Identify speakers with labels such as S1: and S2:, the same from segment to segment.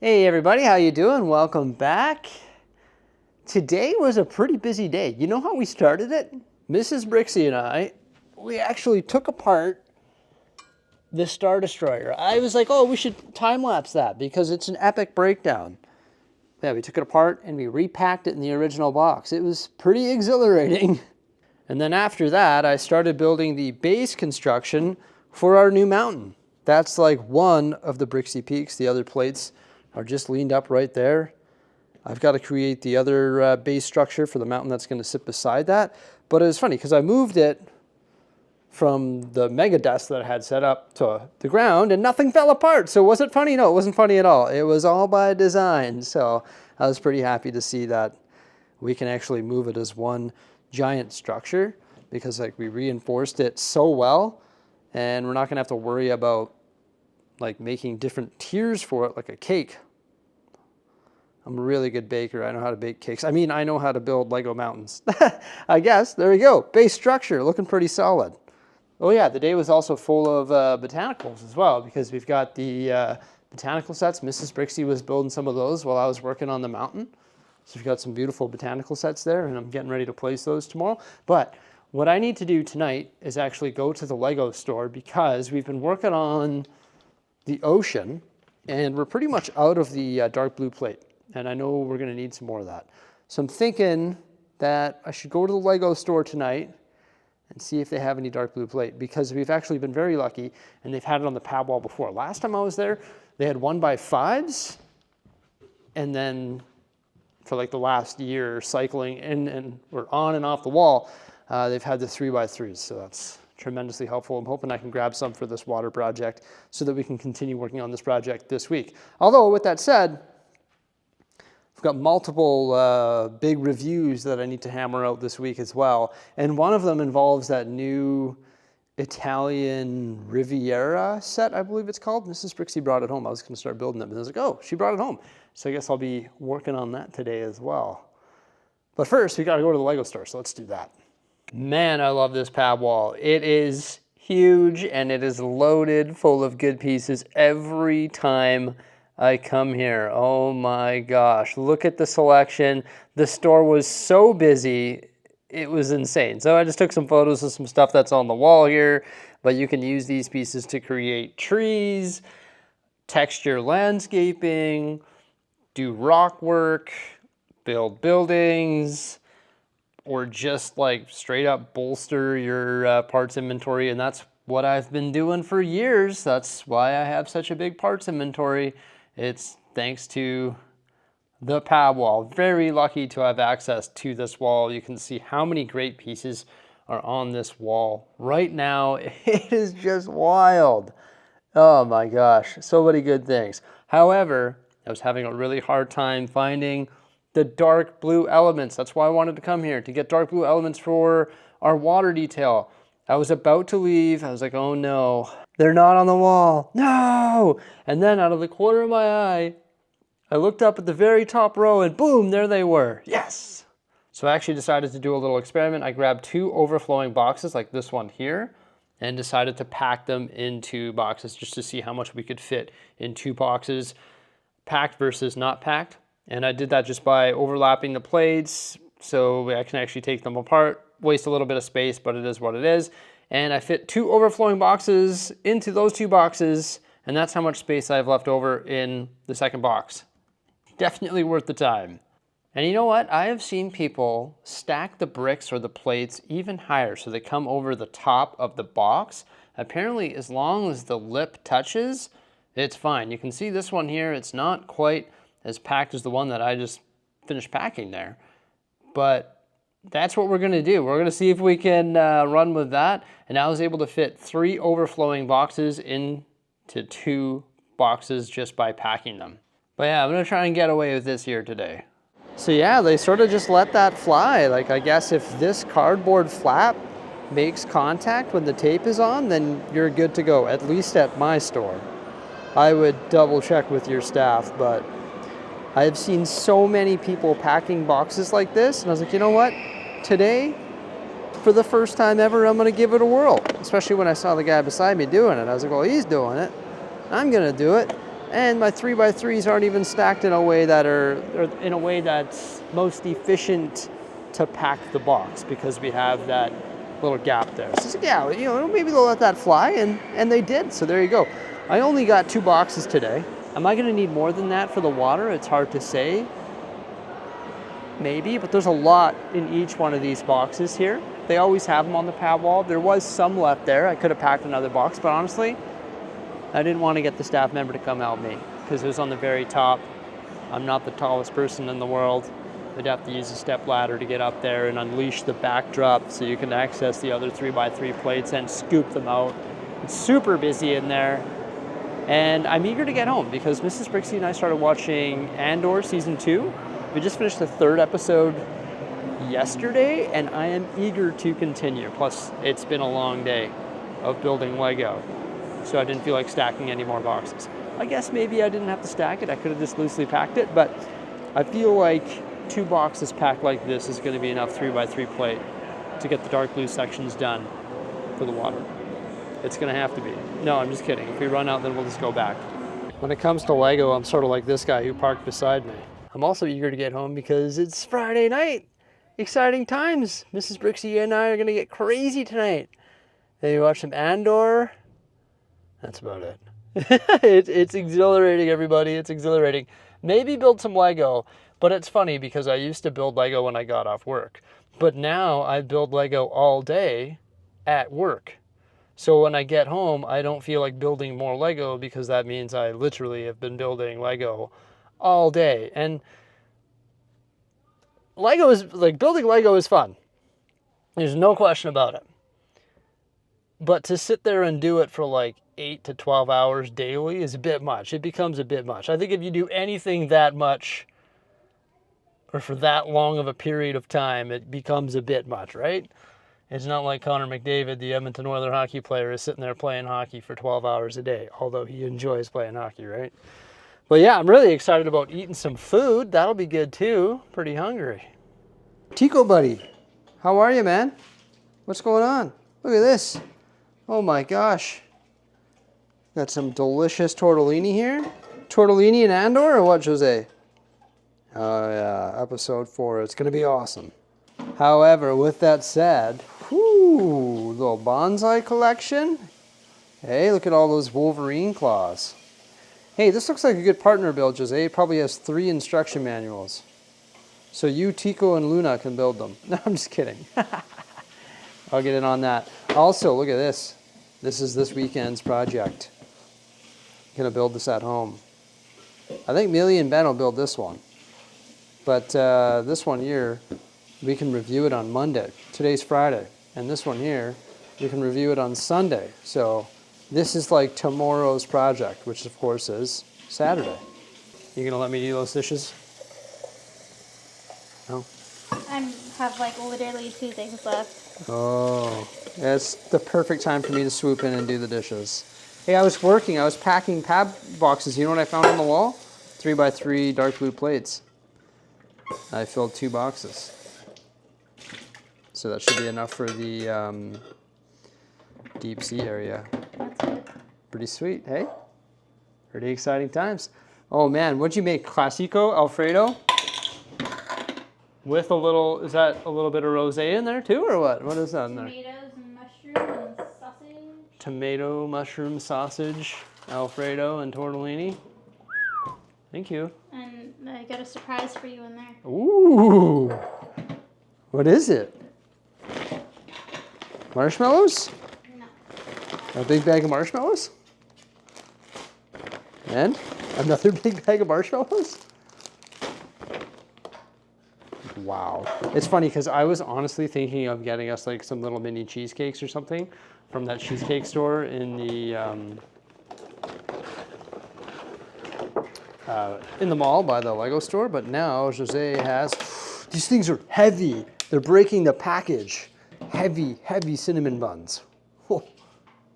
S1: Hey everybody, how you doing? Welcome back. Today was a pretty busy day. You know how we started it? Mrs. Bricksie and I, we actually took apart the Star Destroyer. I was like, oh, we should time-lapse that because it's an epic breakdown. Yeah, we took it apart and we repacked it in the original box. It was pretty exhilarating. And then after that, I started building the base construction for our new mountain. That's like one of the Bricksie peaks. The other plates are just leaned up right there. I've got to create the other base structure for the mountain that's going to sit beside that. But it was funny because I moved it from the mega desk that I had set up to the ground and nothing fell apart. So was it funny? No, it wasn't funny at all. It was all by design. So I was pretty happy to see that we can actually move it as one giant structure because like we reinforced it so well and we're not going to have to worry about like making different tiers for it like a cake. I'm a really good baker. I know how to bake cakes. I mean, I know how to build Lego mountains. I guess. There we go. Base structure looking pretty solid. Oh yeah, the day was also full of botanicals as well because we've got the botanical sets. Mrs. Bricksie was building some of those while I was working on the mountain. So we've got some beautiful botanical sets there and I'm getting ready to place those tomorrow. But what I need to do tonight is actually go to the Lego store because we've been working on the ocean and we're pretty much out of the dark blue plate. And I know we're going to need some more of that. So I'm thinking that I should go to the Lego store tonight and see if they have any dark blue plate because we've actually been very lucky and they've had it on the pad wall before. Last time I was there, they had 1x5s and then for like the last year cycling and we're on and off the wall, they've had the 3x3s. So that's tremendously helpful. I'm hoping I can grab some for this water project so that we can continue working on this project this week. Although with that said, I've got multiple big reviews that I need to hammer out this week as well. And one of them involves that new Italian Riviera set, I believe it's called. Mrs. Bricksie brought it home. I was going to start building it, but I was like, oh, she brought it home. So I guess I'll be working on that today as well. But first, we got to go to the Lego store, so let's do that. Man, I love this pad wall. It is huge and it is loaded full of good pieces every time I come here. Oh my gosh, look at the selection. The store was so busy, it was insane. So I just took some photos of some stuff that's on the wall here, but you can use these pieces to create trees, texture landscaping, do rock work, build buildings, or just like straight up bolster your parts inventory. And that's what I've been doing for years. That's why I have such a big parts inventory. It's thanks to the pad wall. Very lucky to have access to this wall. You can see how many great pieces are on this wall right now. It is just wild. Oh my gosh, so many good things. However, I was having a really hard time finding the dark blue elements. That's why I wanted to come here, to get dark blue elements for our water detail. I was about to leave. I was like, oh no, they're not on the wall. No! And then out of the corner of my eye, I looked up at the very top row and boom, there they were. Yes! So I actually decided to do a little experiment. I grabbed 2 overflowing boxes like this one here and decided to pack them into boxes just to see how much we could fit in 2 boxes, packed versus not packed. And I did that just by overlapping the plates so I can actually take them apart, waste a little bit of space, but it is what it is. And I fit 2 overflowing boxes into those 2 boxes, and that's how much space I have left over in the second box. Definitely worth the time. And you know what? I have seen people stack the bricks or the plates even higher so they come over the top of the box. Apparently, as long as the lip touches, it's fine. You can see this one here, it's not quite as packed as the one that I just finished packing there. But that's what we're gonna do. We're gonna see if we can run with that. And I was able to fit 3 overflowing boxes into 2 boxes just by packing them. But yeah, I'm gonna try and get away with this here today. So yeah, they sort of just let that fly. Like I guess if this cardboard flap makes contact when the tape is on, then you're good to go, at least at my store. I would double check with your staff, but I've seen so many people packing boxes like this, and I was like, you know what? Today, for the first time ever, I'm gonna give it a whirl. Especially when I saw the guy beside me doing it. I was like, well, he's doing it. I'm gonna do it. And my 3x3s aren't even stacked in a way that's most efficient to pack the box because we have that little gap there. So yeah, you know, maybe they'll let that fly, and they did. So there you go. I only got 2 boxes today. Am I going to need more than that for the water? It's hard to say. Maybe, but there's a lot in each one of these boxes here. They always have them on the pad wall. There was some left there. I could have packed another box, but honestly, I didn't want to get the staff member to come help me because it was on the very top. I'm not the tallest person in the world. They'd have to use a step ladder to get up there and unleash the backdrop so you can access the other 3x3 plates and scoop them out. It's super busy in there. And I'm eager to get home because Mrs. Bricksie and I started watching Andor Season 2. We just finished the 3rd episode yesterday, and I am eager to continue. Plus, it's been a long day of building Lego, so I didn't feel like stacking any more boxes. I guess maybe I didn't have to stack it. I could have just loosely packed it, but I feel like 2 boxes packed like this is going to be enough 3x3 plate to get the dark blue sections done for the water. It's going to have to be. No, I'm just kidding. If we run out, then we'll just go back. When it comes to Lego, I'm sort of like this guy who parked beside me. I'm also eager to get home because it's Friday night. Exciting times. Mrs. Bricksie and I are going to get crazy tonight. Maybe watch some Andor. That's about it. It's exhilarating, everybody. It's exhilarating. Maybe build some Lego, but it's funny because I used to build Lego when I got off work. But now I build Lego all day at work. So when I get home, I don't feel like building more Lego because that means I literally have been building Lego all day. And Lego is like building Lego is fun. There's no question about it. But to sit there and do it for like 8 to 12 hours daily is a bit much. It becomes a bit much. I think if you do anything that much or for that long of a period of time, it becomes a bit much, right? It's not like Connor McDavid, the Edmonton Oilers hockey player, is sitting there playing hockey for 12 hours a day, although he enjoys playing hockey, right? But yeah, I'm really excited about eating some food. That'll be good too. Pretty hungry. Tico buddy, how are you, man? What's going on? Look at this. Oh my gosh. Got some delicious tortellini here. Tortellini and Andor or what, Jose? Oh yeah, episode 4. It's going to be awesome. However, with that said, whoo, little bonsai collection. Hey, look at all those Wolverine claws. Hey, this looks like a good partner build, Jose. It probably has 3 instruction manuals. So you, Tico, and Luna can build them. No, I'm just kidding. I'll get in on that. Also, look at this. This is this weekend's project. I'm going to build this at home. I think Millie and Ben will build this one. But this one here, we can review it on Monday. Today's Friday. And this one here, we can review it on Sunday. So this is like tomorrow's project, which of course is Saturday. You gonna let me do those dishes? No?
S2: I have like literally 2 things left.
S1: Oh, it's the perfect time for me to swoop in and do the dishes. Hey, I was working, I was packing pad boxes. You know what I found on the wall? 3x3 dark blue plates. I filled 2 boxes. So that should be enough for the deep sea area.
S2: That's good.
S1: Pretty sweet, hey? Pretty exciting times. Oh man, what'd you make? Classico Alfredo? With a little, is that a little bit of rosé in there too, or what? What is that in there?
S2: Tomatoes and mushroom and sausage.
S1: Tomato, mushroom, sausage, Alfredo, and tortellini. Thank you.
S2: And I got a surprise for you in there.
S1: Ooh! What is it? Marshmallows?
S2: No.
S1: A big bag of marshmallows? And another big bag of marshmallows? Wow. It's funny because I was honestly thinking of getting us like some little mini cheesecakes or something from that cheesecake store in the mall by the Lego store, but now Jose has, these things are heavy. They're breaking the package. Heavy, heavy cinnamon buns. Oh.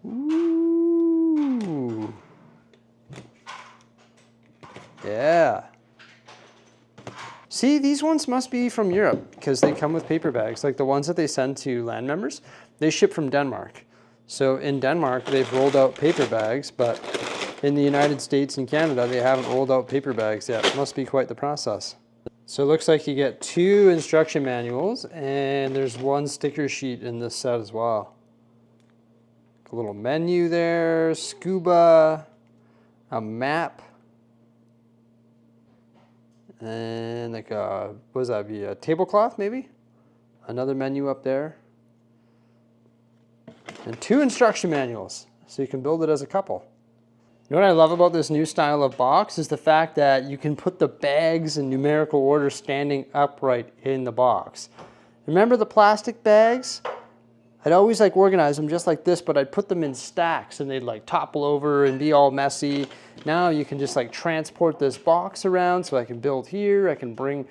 S1: Ooh. Yeah. See, these ones must be from Europe because they come with paper bags. Like the ones that they send to land members, they ship from Denmark. So in Denmark, they've rolled out paper bags, but in the United States and Canada, they haven't rolled out paper bags yet. It must be quite the process. So it looks like you get 2 instruction manuals, and there's 1 sticker sheet in this set as well. A little menu there, scuba, a map, and like a, what does that be, a tablecloth maybe? Another menu up there. And 2 instruction manuals, so you can build it as a couple. You know what I love about this new style of box is the fact that you can put the bags in numerical order standing upright in the box. Remember the plastic bags? I'd always like organize them just like this, but I'd put them in stacks and they'd like topple over and be all messy. Now you can just like transport this box around, so I can build here, I can bring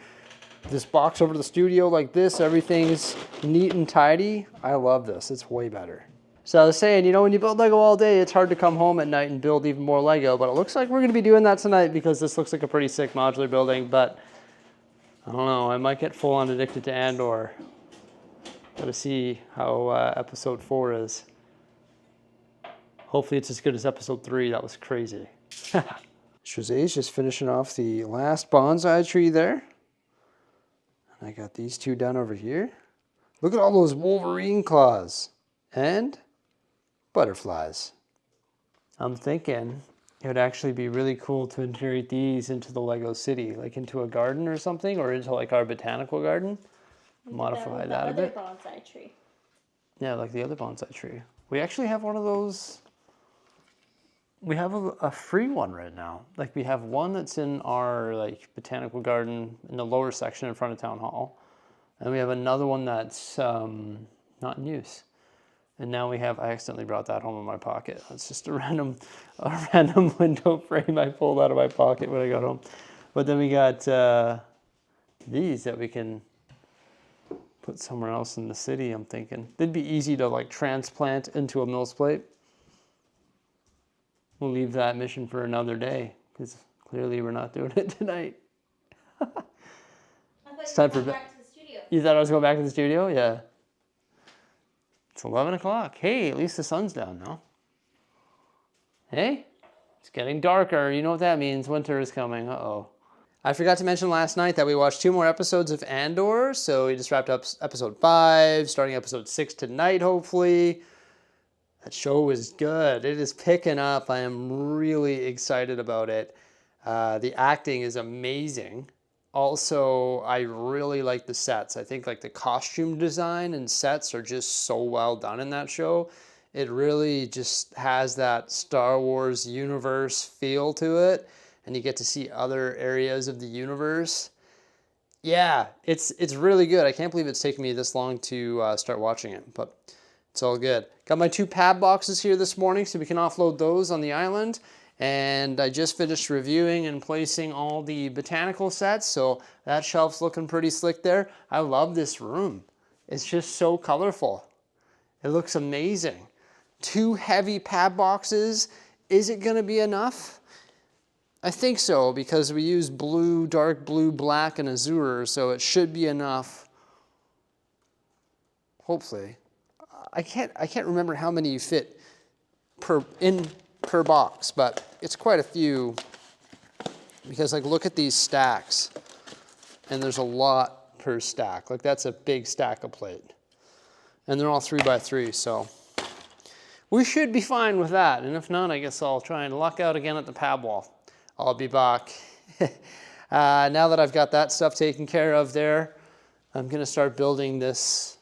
S1: this box over to the studio like this, everything's neat and tidy. I love this, it's way better. So I was saying, you know, when you build Lego all day, it's hard to come home at night and build even more Lego, but it looks like we're gonna be doing that tonight because this looks like a pretty sick modular building, but I don't know, I might get full on addicted to Andor. Gotta see how episode 4 is. Hopefully it's as good as episode 3, that was crazy. Jose's just finishing off the last bonsai tree there. And I got these 2 done over here. Look at all those Wolverine claws. And butterflies. I'm thinking it would actually be really cool to integrate these into the Lego city, like into a garden or something, or into like our botanical garden. Modify that a bit.
S2: The other bonsai tree.
S1: Yeah, like the other bonsai tree. We actually have one of those. We have a free one right now. Like we have one that's in our like botanical garden in the lower section in front of town hall, and we have another one that's not in use. And now we have, I accidentally brought that home in my pocket. It's just a random window frame I pulled out of my pocket when I got home. But then we got these that we can put somewhere else in the city, I'm thinking. They'd be easy to like transplant into a Mills plate. We'll leave that mission for another day, because clearly we're not doing it tonight. It's time for back to the studio. You thought I was going back to the studio? Yeah. It's 11 o'clock. Hey, at least the sun's down now. Hey, it's getting darker. You know what that means. Winter is coming. Uh-oh. I forgot to mention last night that we watched 2 more episodes of Andor. So we just wrapped up episode 5, starting episode 6 tonight, hopefully. That show is good. It is picking up. I am really excited about it. The acting is amazing. Also, I really like the sets. I think like the costume design and sets are just so well done in that show. It really just has that Star Wars universe feel to it, and you get to see other areas of the universe. Yeah, it's really good. I can't believe it's taken me this long to start watching it, but it's all good. Got my 2 pad boxes here this morning so we can offload those on the island. And I just finished reviewing and placing all the botanical sets, so that shelf's looking pretty slick there. I love this room. It's just so colorful. It looks amazing. 2 heavy pad boxes. Is it gonna be enough? I think so, because we use blue, dark blue, black, and azure, so it should be enough. Hopefully. I can't remember how many you fit per box, but it's quite a few, because like look at these stacks, and there's a lot per stack. Like that's a big stack of plate, and they're all 3x3, so we should be fine with that. And if not, I guess I'll try and luck out again at the pad wall. I'll be back. Now that I've got that stuff taken care of there, I'm gonna start building this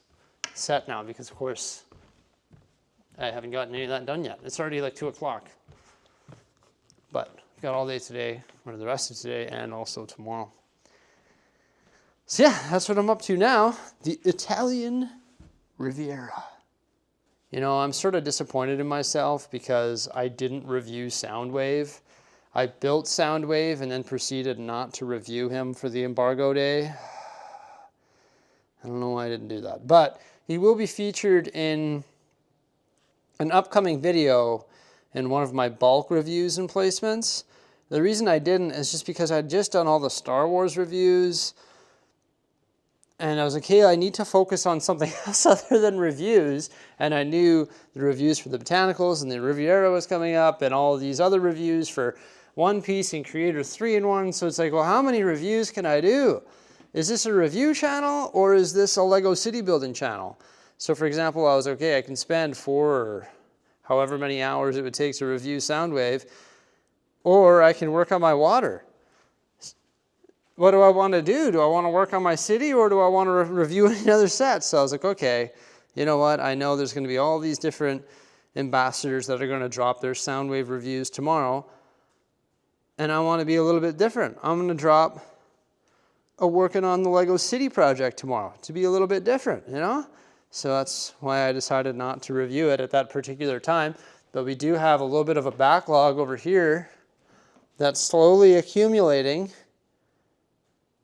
S1: set now, because of course I haven't gotten any of that done yet. It's already like 2 o'clock. But I've got all day today, or the rest of today, and also tomorrow. So yeah, that's what I'm up to now. The Italian Riviera. You know, I'm sort of disappointed in myself because I didn't review Soundwave. I built Soundwave and then proceeded not to review him for the embargo day. I don't know why I didn't do that. But he will be featured in an upcoming video in one of my bulk reviews and placements. The reason I didn't is just because I'd just done all the Star Wars reviews. And I was like, hey, I need to focus on something else other than reviews. And I knew the reviews for the Botanicals and the Riviera was coming up and all these other reviews for One Piece and Creator 3-in-1. So it's like, well, how many reviews can I do? Is this a review channel or is this a Lego city building channel? So for example, I was okay, I can spend 4 or however many hours it would take to review Soundwave, or I can work on my water. What do I want to do? Do I want to work on my city or do I want to review another set? So I was like, okay, you know what? I know there's going to be all these different ambassadors that are going to drop their Soundwave reviews tomorrow. And I want to be a little bit different. I'm going to drop a working on the Lego City project tomorrow to be a little bit different, you know? So that's why I decided not to review it at that particular time. But we do have a little bit of a backlog over here that's slowly accumulating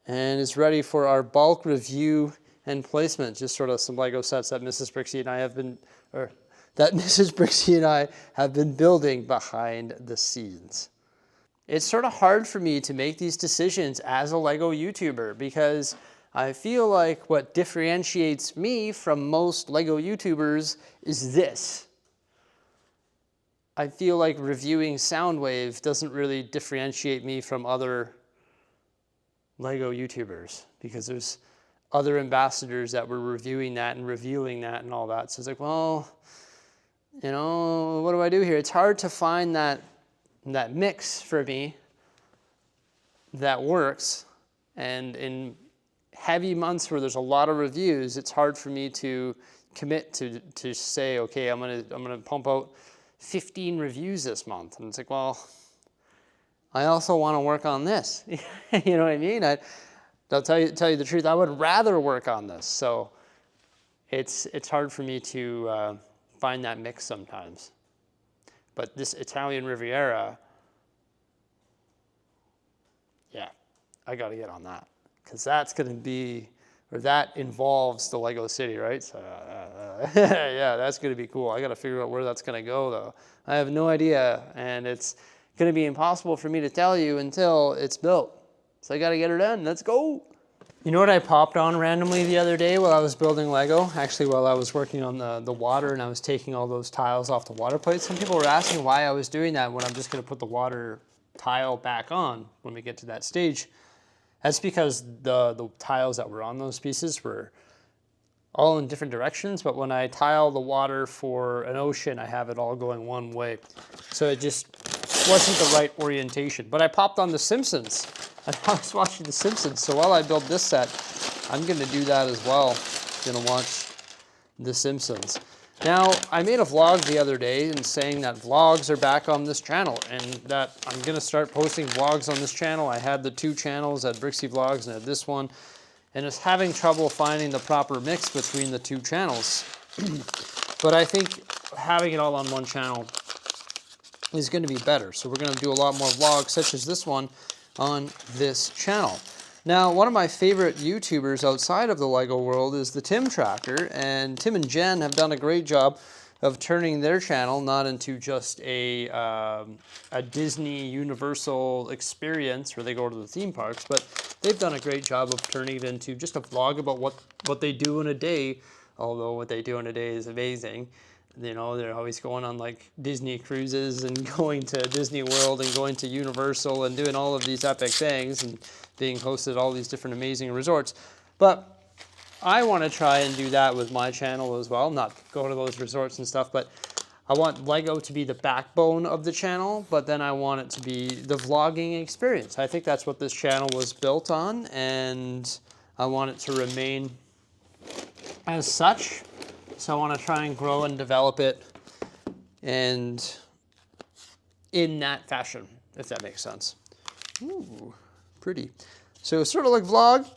S1: and is ready for our bulk review and placement. Just sort of some Lego sets that Mrs. Bricksie and I have been, or that Mrs. Bricksie and I have been building behind the scenes. It's sort of hard for me to make these decisions as a Lego YouTuber because I feel like what differentiates me from most Lego YouTubers is this. I feel like reviewing Soundwave doesn't really differentiate me from other Lego YouTubers because there's other ambassadors that were reviewing that and reviewing that and all that. So it's like, well, you know, what do I do here? It's hard to find that mix for me that works. And in heavy months where there's a lot of reviews, it's hard for me to commit to say, okay, I'm gonna pump out 15 reviews this month. And it's like, well, I also want to work on this. You know what I mean? I'll tell you the truth. I would rather work on this. So it's hard for me to find that mix sometimes. But this Italian Riviera, yeah, I got to get on that because that's going to be, or that involves the Lego City, right? So yeah, that's going to be cool. I got to figure out where that's going to go though. I have no idea, and it's going to be impossible for me to tell you until it's built. So I got to get her done. Let's go. You know what I popped on randomly the other day while I was building Lego? Actually, while I was working on the water and I was taking all those tiles off the water plate. Some people were asking why I was doing that when I'm just going to put the water tile back on when we get to that stage. That's because the tiles that were on those pieces were all in different directions, but when I tile the water for an ocean, I have it all going one way. So it just wasn't the right orientation. But I popped on The Simpsons, and I was watching The Simpsons. So while I build this set, I'm gonna do that as well. Gonna watch The Simpsons. Now, I made a vlog the other day and saying that vlogs are back on this channel and that I'm gonna start posting vlogs on this channel. I had the 2 channels, I had Bricksie Vlogs and I had this one. And it's having trouble finding the proper mix between the 2 channels. But I think having it all on one channel is going to be better. So we're going to do a lot more vlogs such as this one on this channel. Now, one of my favorite YouTubers outside of the Lego world is the Tim Tracker, and Tim and Jen have done a great job of turning their channel not into just a Disney Universal experience where they go to the theme parks, but they've done a great job of turning it into just a vlog about what they do in a day, although what they do in a day is amazing. You know, they're always going on like Disney cruises and going to Disney World and going to Universal and doing all of these epic things and being hosted at all these different amazing resorts. But I want to try and do that with my channel as well, not go to those resorts and stuff, but I want Lego to be the backbone of the channel, but then I want it to be the vlogging experience. I think that's what this channel was built on, and I want it to remain as such. So I want to try and grow and develop it and in that fashion, if that makes sense. Ooh, pretty. So sort of like vlog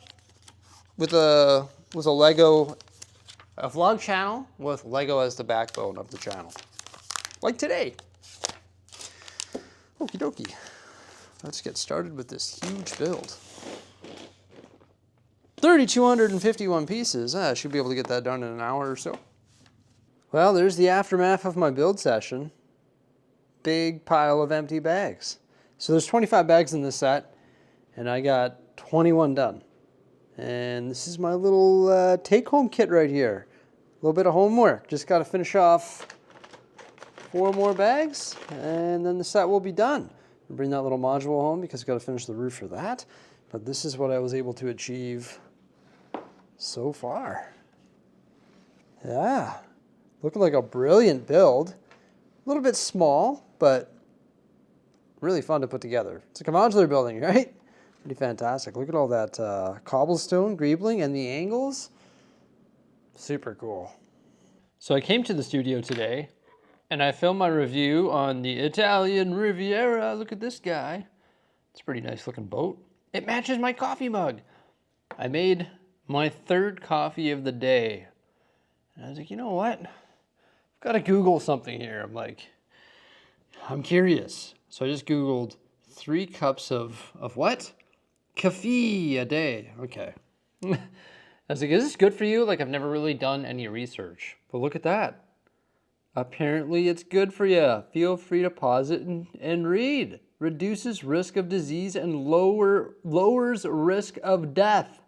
S1: with a vlog channel with Lego as the backbone of the channel. Like today. Okie dokie. Let's get started with this huge build. 3,251 pieces. I should be able to get that done in an hour or so. Well, there's the aftermath of my build session. Big pile of empty bags. So there's 25 bags in this set, and I got 21 done. And this is my little take-home kit right here. A little bit of homework. Just got to finish off 4 more bags, and then the set will be done. I'll bring that little module home because I've got to finish the roof for that. But this is what I was able to achieve so far. Yeah, looking like a brilliant build. A little bit small, but really fun to put together. It's like a modular building, right? Pretty fantastic. Look at all that cobblestone greebling and the angles. Super cool. So I came to the studio today and I filmed my review on the Italian Riviera. Look at this guy. It's a pretty nice looking boat. It matches my coffee mug. I made my 3rd coffee of the day. And I was like, you know what? I've got to Google something here. I'm curious. So I just Googled 3 cups of what? Coffee a day. Okay. I was like, is this good for you? Like, I've never really done any research. But look at that. Apparently it's good for you. Feel free to pause it and read. Reduces risk of disease and lowers risk of death.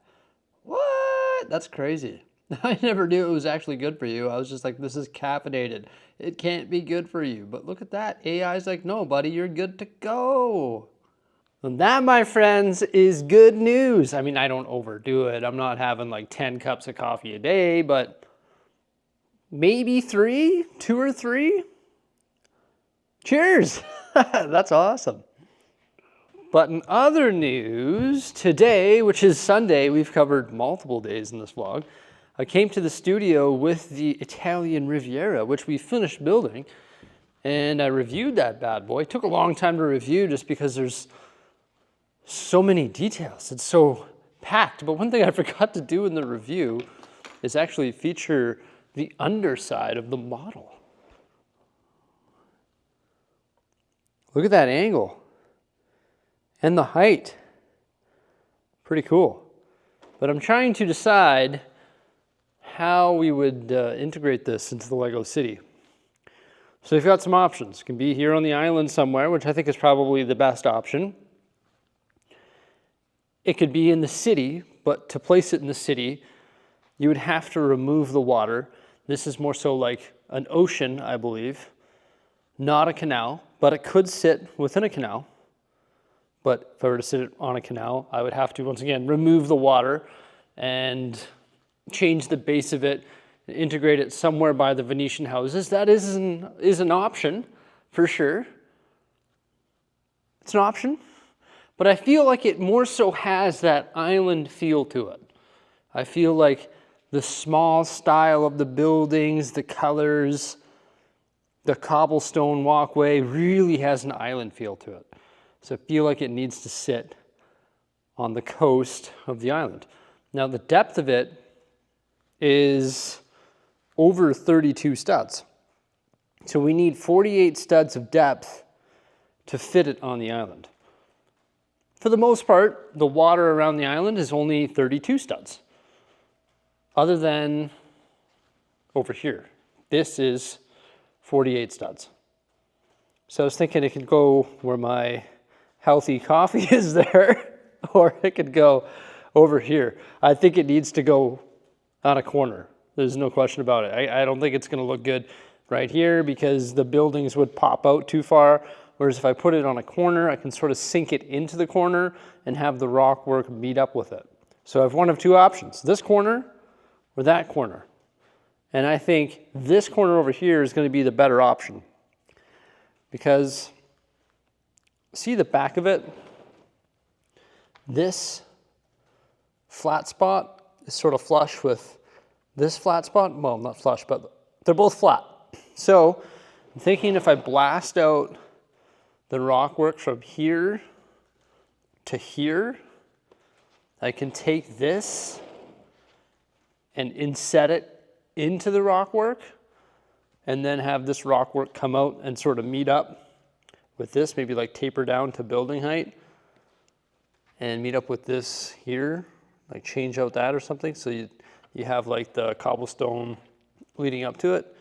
S1: What? That's crazy. I never knew it was actually good for you. I was just like, this is caffeinated. It can't be good for you. But look at that. AI's like, no, buddy, you're good to go. And that, my friends, is good news. I mean, I don't overdo it. I'm not having like 10 cups of coffee a day, but maybe 3, 2 or 3. Cheers. That's awesome. But in other news, today, which is Sunday, we've covered multiple days in this vlog. I came to the studio with the Italian Riviera, which we finished building, and I reviewed that bad boy. It took a long time to review just because there's so many details. It's so packed. But one thing I forgot to do in the review is actually feature the underside of the model. Look at that angle and the height. Pretty cool. But I'm trying to decide how we would integrate this into the Lego city. So we've got some options. It can be here on the island somewhere, which I think is probably the best option. It could be in the city, but to place it in the city, you would have to remove the water. This is more so like an ocean, I believe, not a canal, but it could sit within a canal. But if I were to sit it on a canal, I would have to, once again, remove the water and change the base of it, integrate it somewhere by the Venetian houses. That is an option, for sure. It's an option. But I feel like it more so has that island feel to it. I feel like the small style of the buildings, the colors, the cobblestone walkway really has an island feel to it. So I feel like it needs to sit on the coast of the island. Now the depth of it is over 32 studs. So we need 48 studs of depth to fit it on the island. For the most part, the water around the island is only 32 studs. Other than over here. This is 48 studs. So I was thinking it could go where my healthy coffee is there, or it could go over here. I think it needs to go on a corner. There's no question about it. I don't think it's going to look good right here because the buildings would pop out too far. Whereas if I put it on a corner, I can sort of sink it into the corner and have the rock work meet up with it. So I have one of 2 options, this corner or that corner. And I think this corner over here is going to be the better option because see the back of it? This flat spot is sort of flush with this flat spot. Well, not flush, but they're both flat. So I'm thinking if I blast out the rock work from here to here, I can take this and inset it into the rock work and then have this rock work come out and sort of meet up with this, maybe like taper down to building height and meet up with this here, like change out that or something. So you have like the cobblestone leading up to it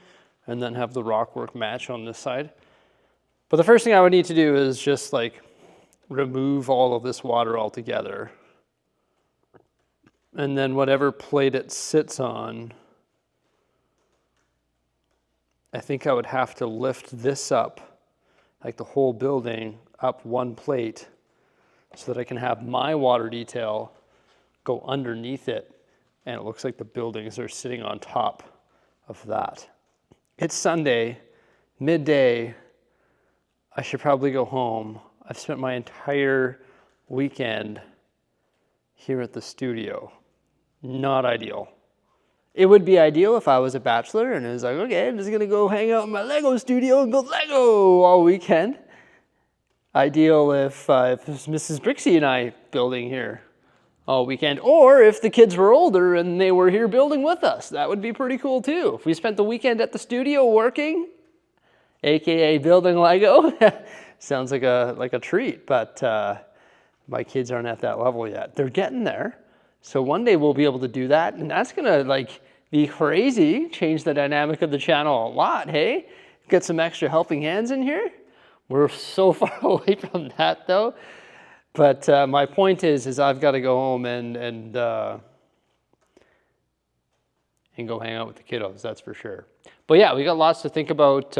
S1: and then have the rock work match on this side. But the first thing I would need to do is just like remove all of this water altogether And then whatever plate it sits on, I think I would have to lift this up, like the whole building, up one plate so that I can have my water detail go underneath it. And it looks like the buildings are sitting on top of that. It's Sunday, midday. I should probably go home. I've spent my entire weekend here at the studio. Not ideal. It would be ideal if I was a bachelor and it was like, okay, I'm just gonna go hang out in my Lego studio and build Lego all weekend. Ideal if it's Mrs. Bricksie and I building here all weekend, or if the kids were older and they were here building with us. That would be pretty cool too. If we spent the weekend at the studio working, AKA building Lego, sounds like a treat, but my kids aren't at that level yet. They're getting there. So one day we'll be able to do that, and that's gonna like be crazy, change the dynamic of the channel a lot, hey? Get some extra helping hands in here. We're so far away from that though. But my point is I've got to go home and go hang out with the kiddos, that's for sure. But yeah, we got lots to think about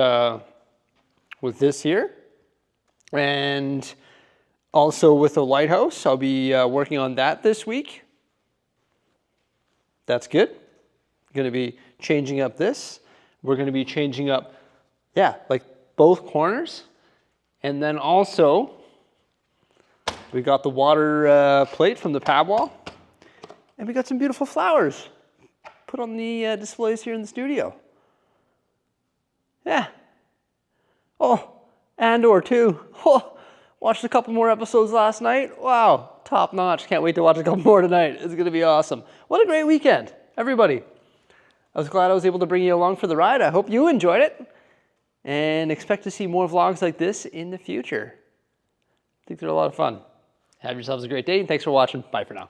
S1: with this here. And also with the lighthouse, I'll be working on that this week. That's good. Going to be changing up this. We're going to be changing up, yeah, like both corners. And then also, we got the water plate from the pad wall. And we got some beautiful flowers put on the displays here in the studio. Yeah. Oh, Andor too. Oh, watched a couple more episodes last night. Wow, top notch. Can't wait to watch a couple more tonight. It's gonna be awesome. What a great weekend, everybody. I was glad I was able to bring you along for the ride. I hope you enjoyed it and expect to see more vlogs like this in the future. I think they're a lot of fun. Have yourselves a great day and thanks for watching. Bye for now.